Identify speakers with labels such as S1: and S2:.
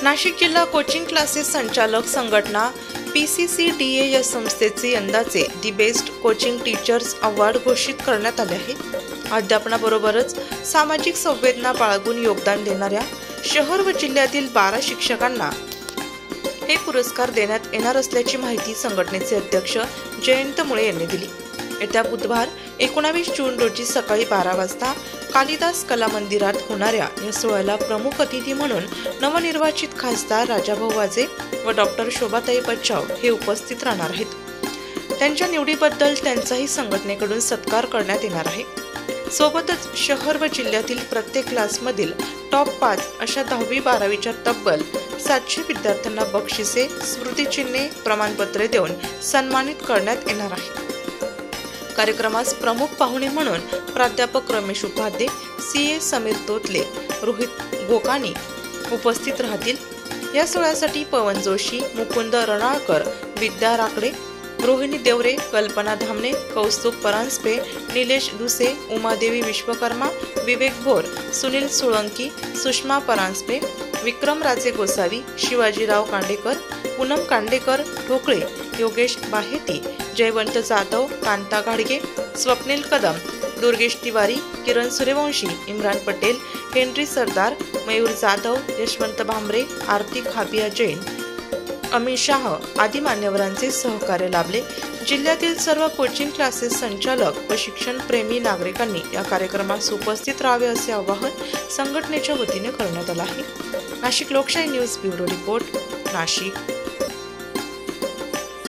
S1: नाशिक जिल्हा coaching classes संचालक संघटना PCCDA या संस्थेचे यंदाचे the best coaching teachers award घोषित करण्यात आले आहे। अध्यापनाबरोबरच सामाजिक संवेदना बाळगून योगदान देणाऱ्या शहर व जिल्ह्यातील 12 शिक्षकांना हे पुरस्कार देण्यात येणार असल्याची माहिती संघटनेचे अध्यक्ष जयंत मुळे यांनी दिली। येत्या बुधवार 19 जून रोजी सकाळी 12 वाजता कालिदास कला मंदिरात होणाऱ्या या सोहळ्याला प्रमुख अतिथी म्हणून नवनिर्वाचित खासदार राजाभाऊ वाजे व डॉक्टर शोभाताई बच्चाव हे उपस्थित राहणार आहेत। त्यांच्या निवडीबद्दल त्यांचाही संघटनेकडून सत्कार करण्यात येणार आहे। सोबतच शहर व जिल्ह्यातील प्रत्येक क्लासमधील टॉप 5 अशा 10वी 12वीच्या तब्बल 700 विद्यार्थ्यांना बक्षिसे, स्मृतिचिन्हे, प्रमाणपत्रे देऊन सन्मानित करण्यात येणार आहे। कार्यक्रमास प्रमुख पाहुणे म्हणून प्राध्यापक रमेश उपाध्ये, CA समीर तोतले, रोहित गोकानी उपस्थित राहतील। या सोहळ्यासाठी पवन जोशी, मुकुंद रणाळकर, विद्या राकडे, रोहिणी देवरे, कल्पना धामणे, कौस्तुभ परांजपे, निलेश दुसे, उमादेवी विश्वकर्मा, विवेक भोर, सुनील सोळंकी, सुषमा परांजपे, विक्रम राजे गोसावी, शिवाजीराव कांडेकर, पूनम कांडेकर, ठोकळे, योगेश बाहेती, जयवंत जाधव, कांता घाडगे, स्वप्नील कदम, दुर्गेश तिवारी, किरण सूर्यवंशी, इम्रान पटेल, हेनरी सरदार, मयूर जाधव, यशवंत भांबरे, आरती खाबिया जैन, अमित शाह आदी मान्यवरांचे सहकार्य लाभले। जिल्ह्यातील सर्व कोचिंग क्लासेस संचालक व शिक्षण प्रेमी नागरिकांनी या कार्यक्रमास उपस्थित राहावे असे आवाहन संघटनेच्या वतीने करण्यात आले आहे। नाशिक लोकशाही न्यूज ब्युरो रिपोर्ट, नाशिक।